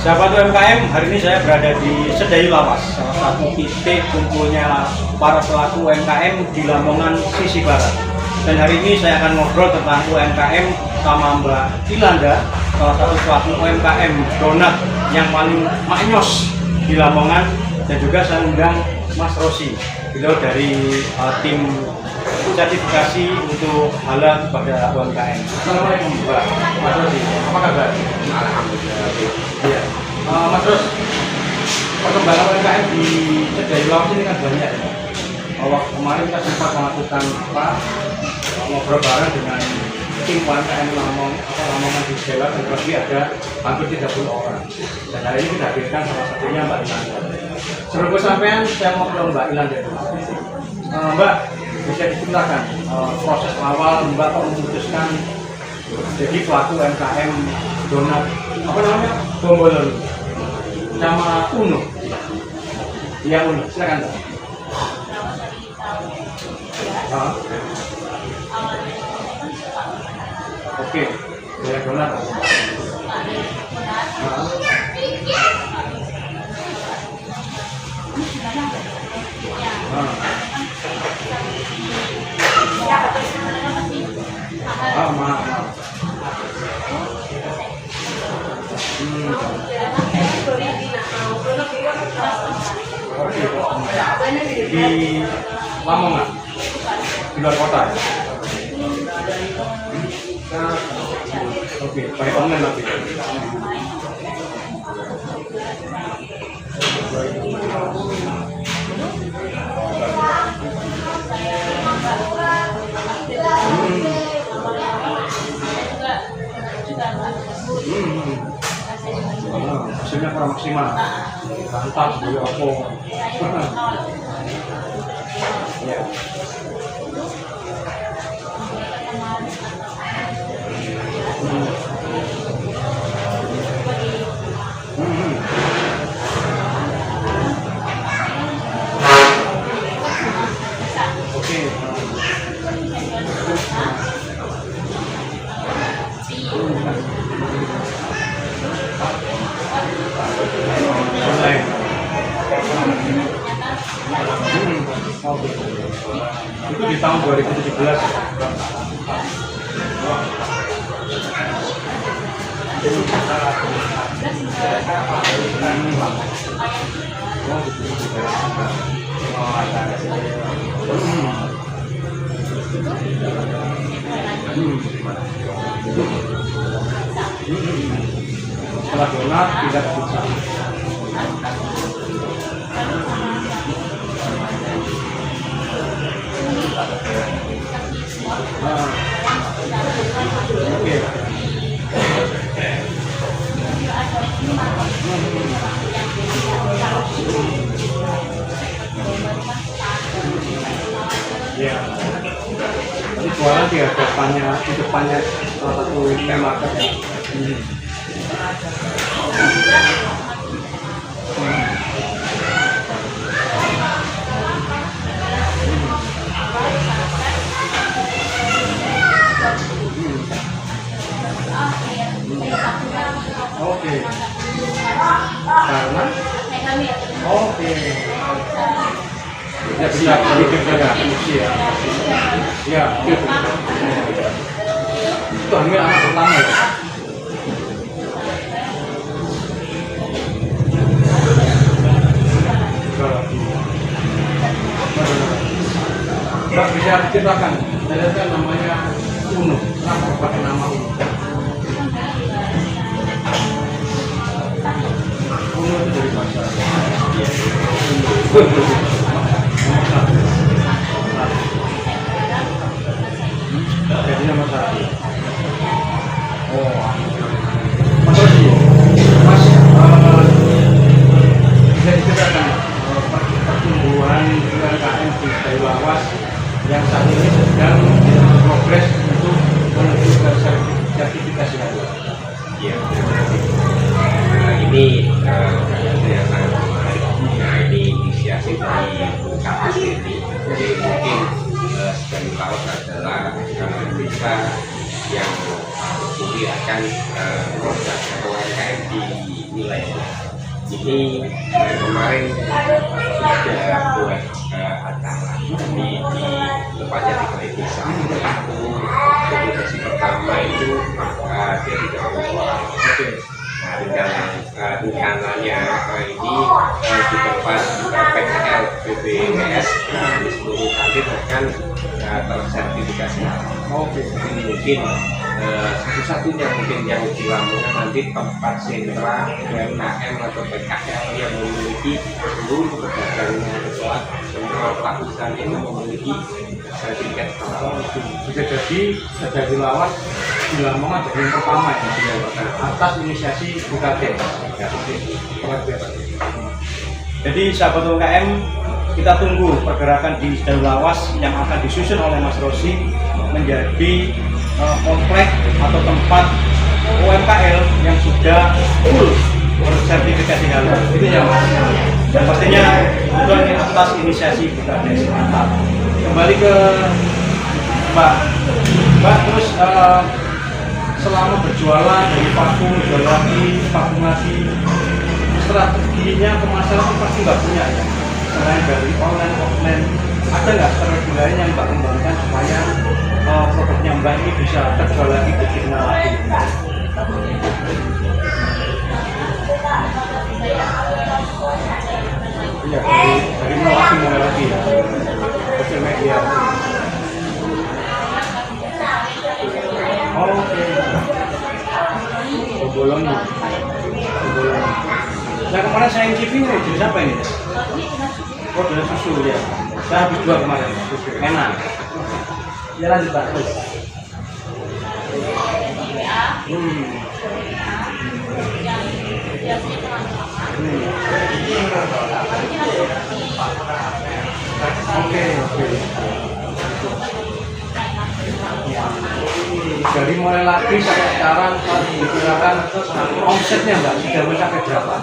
Sahabat UMKM, hari ini saya berada di Sedayu Lawas, salah satu titik kumpulnya para pelaku UMKM di Lamongan sisi barat. Dan hari ini saya akan ngobrol tentang UMKM sama Mbak Ilanda, salah satu pelaku UMKM donat yang paling maknyos di Lamongan, dan juga saya undang Mas Rosi, beliau dari tim sertifikasi untuk halal kepada UMKM. Assalamualaikum Mbak Mas Rosi, apa kabar? Alhamdulillah. Iya. Mas Ros, perkembangan UMKM di Sedayu Lawas ini kan banyak ya. Waktu kemarin kita sempat melakukan ngobrol bareng dengan tim UMKM Lamongan di Sedayu Lawas, dan lebih ada hampir 30 orang. Dan hari ini kita hadirkan salah satunya Mbak Ilanda. Sebelum kesampaian, saya mau ke Mbak Ilanda dulu. Mbak, bisa diceritakan proses awal Mbak memutuskan jadi pelaku UMKM donat, apa namanya, Bombolon sama Uno. Iya, Uno, silakan Mbak. Oke, ya donat. Maaf. Di Lamongan, di luar kota. Oke, pakai online tapi. Hasilnya kurang maksimal. Mantap, beli Oppo. Ya. Oke. Itu di tahun 2017. Setelah donat tidak bisa. Oke. Ya. Tadi jualan di depannya salah satu market ya. Oke. Karena oke. Ya bisa sedikit saja produksi ya. Ya, itu hamil anak pertama ya. Mbak, bisa diceritakan, saya kan namanya Uno, kenapa pakai nama Uno? Uno itu dari bahasa. Jadi nomor 1. Oh, Mas Rosi, Mas, bisa diceritakan pertumbuhan UMKM di Sedayu Lawas yang saat ini sedang progres untuk menuju ke sertifikasi halal. Iya, terima kasih. Ini yang sangat menarik. Nah, ini inisiasi dari ini kemarin sudah buat acara di tempatnya di Balai Desa. Jadi sesi pertama itu dia tidak bersuara. Nah, rencananya ini di tempat PKL BPNS di seluruh kantin akan tersertifikasi. Ini mungkin satu-satunya mungkin yang di Lamongan nanti tempat sentra UMKM atau PKL yang memiliki seluruh pedagangnya semua pelaku usaha itu memiliki sertifikat halal. Bisa jadi terjadi lawas di Lamongan jadi yang pertama ya, atas inisiasi BKT. Jadi sahabat UMKM, kita tunggu pergerakan di Jalur Lawas yang akan disusun oleh Mas Rosi menjadi komplek atau tempat UMKM yang sudah full bersertifikasi halal. Itu ya Mas. Dan pastinya itu atas inisiasi BKT. Mantap. Kembali ke Mbak, terus selama berjualan dari vakum, jual lagi, vakum lagi, strateginya pemasaran itu pasti nggak punya ya. Selain dari online, offline, ada nggak strategi lain yang Mbak kembangkan supaya produknya Mbak ini bisa terjual lagi, dikenal lagi? Iya, dari inovasi mulai lagi ya, sosial media. Oh, oke. Bolongnya. Nah kemarin saya incipin ini jenis apa ini? Oh, jenis susu ya. Saya habis dua kemarin susu, enak. Ya lanjut Pak. Oke. Dari mulai lagi sampai sekarang diperkirakan omsetnya Mbak sudah mencapai berapa?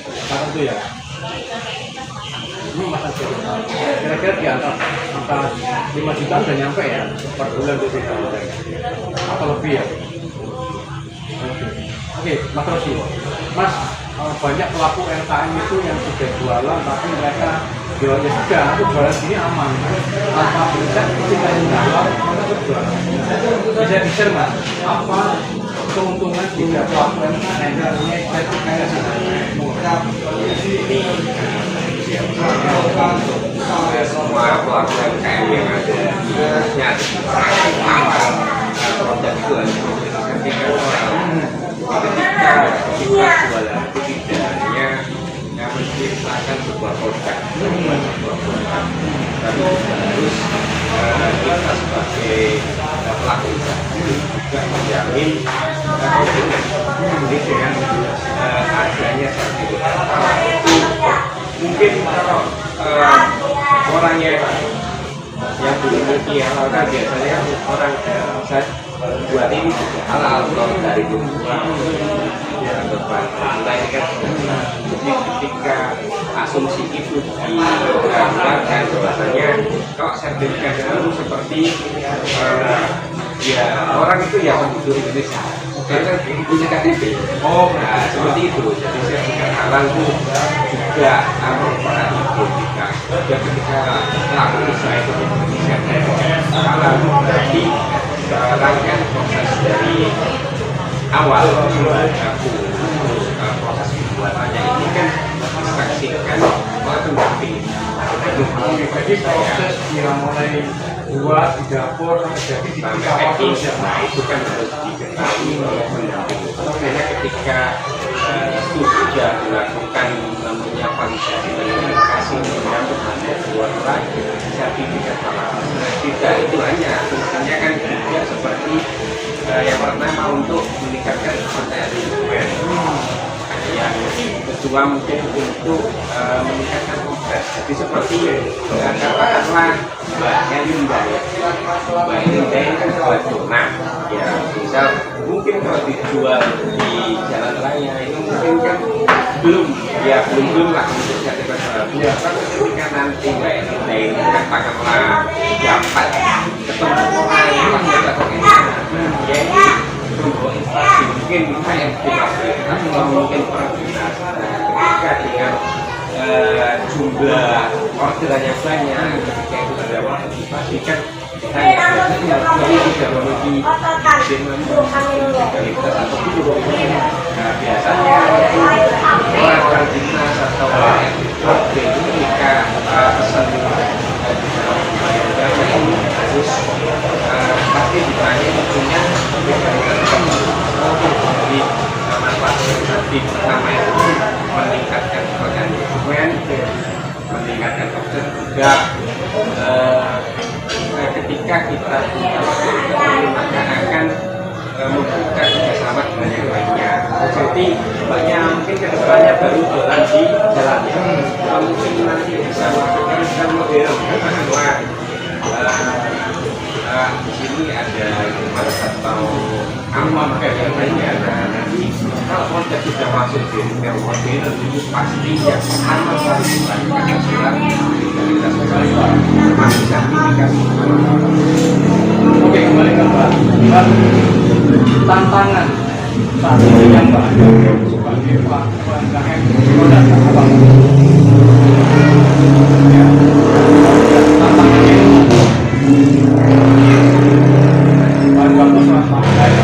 Sekarang itu ya. Ini masa kira-kira di atas angka 5 juta udah nyampe ya per bulan itu atau lebih ya? Oke, Mas Rosi, Mas, banyak pelaku UMKM itu yang sudah jualan tapi mereka jualnya sudah, aku jualan sini aman tanpa berusaha ketika yang jualan mereka berjualan. Bisa di-share Mas, apa keuntungan jika pelaku UMKM yang punya sertifikasi semua pelaku UMKM yang ada di produk jualan ketika kita jualan itu tidak hanya yang menciptakan sebuah produk, tapi harus kita sebagai pelaku usaha juga menjamin komitmen. Jadi dengan adanya sertifikat itu mungkin kalau orangnya yang belum memiliki halal kan biasanya orang saya buat ini juga halal kalau dari tumbuhan ya depan ini kan jadi ketika asumsi itu dilakukan bahwasanya kalau sertifikat itu seperti ya orang itu ya penduduk Indonesia karena punya KTP. Oh, nah seperti itu. Jadi sertifikat halal itu juga merupakan itu juga ketika pelaku usaha itu memiliki sertifikat halal berarti rangkaian proses dari awal proses pembuatannya ini kan disaksikan oleh pendamping. Jadi proses yang mulai buat di dapur sampai jadi di awal terus ya. Nah itu kan harus diketahui oleh pendamping. Karena ketika itu sudah dilakukan namanya validasi dan verifikasi menyangkut ada dua lagi sertifikat halal. Tidak itu hanya fungsinya kan juga seperti yang pertama untuk meningkatkan kepercayaan konsumen. Yang kedua mungkin untuk meningkatkan kualitas. Jadi seperti katakanlah Mbak Elinda ya. Mbak Elinda ini kan jual donat. Ya misal mungkin kalau dijual di jalan raya itu mungkin kan belum lah untuk sertifikat halal. Tapi ketika nanti Mbak Elinda ini katakanlah dapat ketemu orang yang dapat ini, ya ini membawa inflasi mungkin UKM atau mungkin perhubungan ketika dengan jumlah orderan yang banyak ketika itu ada waktu inflasi kan kita tidak memiliki kualitas atau biasanya orang dinas atau waktu itu ketika pesan harus pasti ditanya tentunya jadi manfaat tadi pertama itu meningkatkan pekerjaan konsumen, meningkatkan omset juga ketika kita punya maka akan membuka kerjasama dengan yang lainnya. Jadi banyak mungkin kedepannya baru jalan di jalannya. Mungkin nanti bisa melakukan dengan model di sini ada mas atau amam yang lainnya. Nanti kalau konsep sudah masuk di retail modern itu pasti yang pertama kali dilakukan adalah kita masih sertifikasi. Oke, kembali ke Mbak. Tantangan saat ini yang Mbak ada sebagai UMKM produk apa? Ya, tantangannya bahan baku sama air.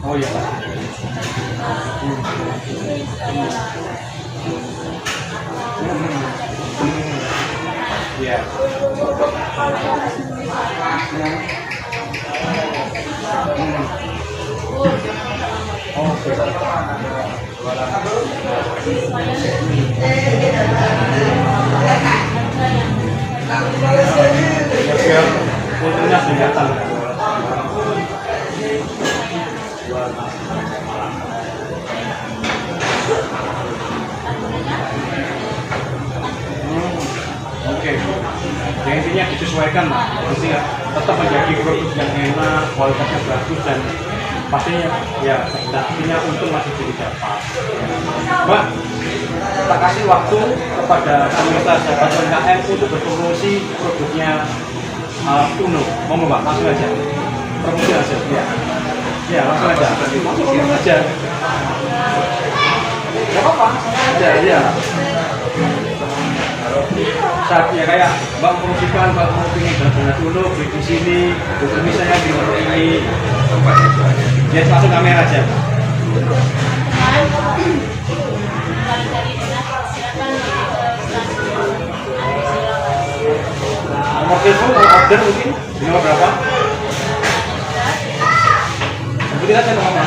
Oh iya. Ya. Oke. Ya, untungnya kelihatan. Oke, ya intinya disesuaikan lah, intinya tetap menjadi produk yang enak, kualitasnya bagus dan pastinya ya artinya untung masih didapat. Mbak, kita kasih waktu kepada pemirsa sahabat UMKM untuk berpromosi produknya Uno. Mau Mbak, langsung aja. Promosi aja, ya langsung aja. Langsung aja. Gak apa-apa, aja ya. Saat ya kayak Mbak promosikan, Mbak mau ingin benar-benar Uno beli di sini, bukan misalnya di warung ini. Ya langsung kamera aja. Nomor telepon kalau order mungkin di nomor berapa? Sebutin aja nomornya.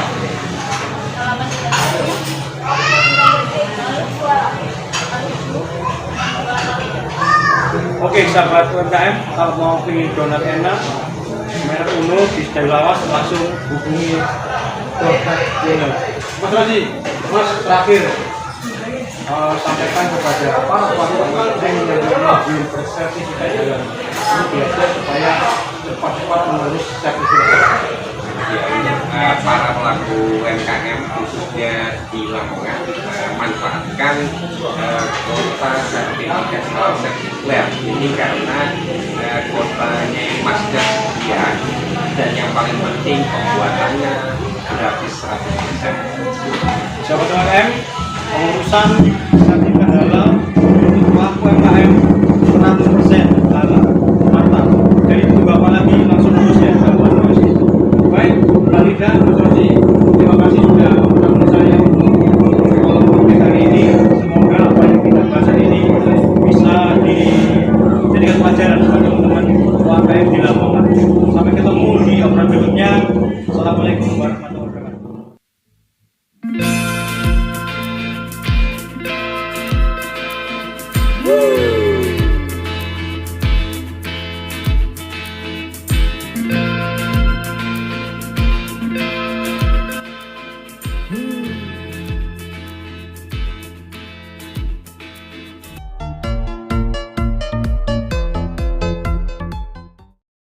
Oke, sahabat UMKM, kalau mau ingin donat enak merek Uno di Sedayu Lawas langsung hubungi Donat Uno. Mas Rosi, Mas terakhir sampaikan kepada para UMKM yang belum bersertifikat jalan ini biasa supaya cepat-cepat mengurus sertifikat. Para pelaku UMKM khususnya di Lamongan manfaatkan kuota sertifikat sekuler ini karena kuotanya masih dia dan yang paling penting pembuatannya gratis 100%. Sahabat UMKM, pengurusan sertifikat halal untuk pelaku UMKM 100% halal, mantap. Jadi tunggu apa lagi, langsung urus ya. Baik, Mbak Lida, Mas Rosi, terima kasih sudah mengundang saya untuk podcast hari ini. Semoga apa yang kita bahas hari ini bisa dijadikan pelajaran bagi teman-teman UMKM di Lamongan. Sampai ketemu di obrolan berikutnya. Assalamualaikum warahmatullahi wabarakatuh.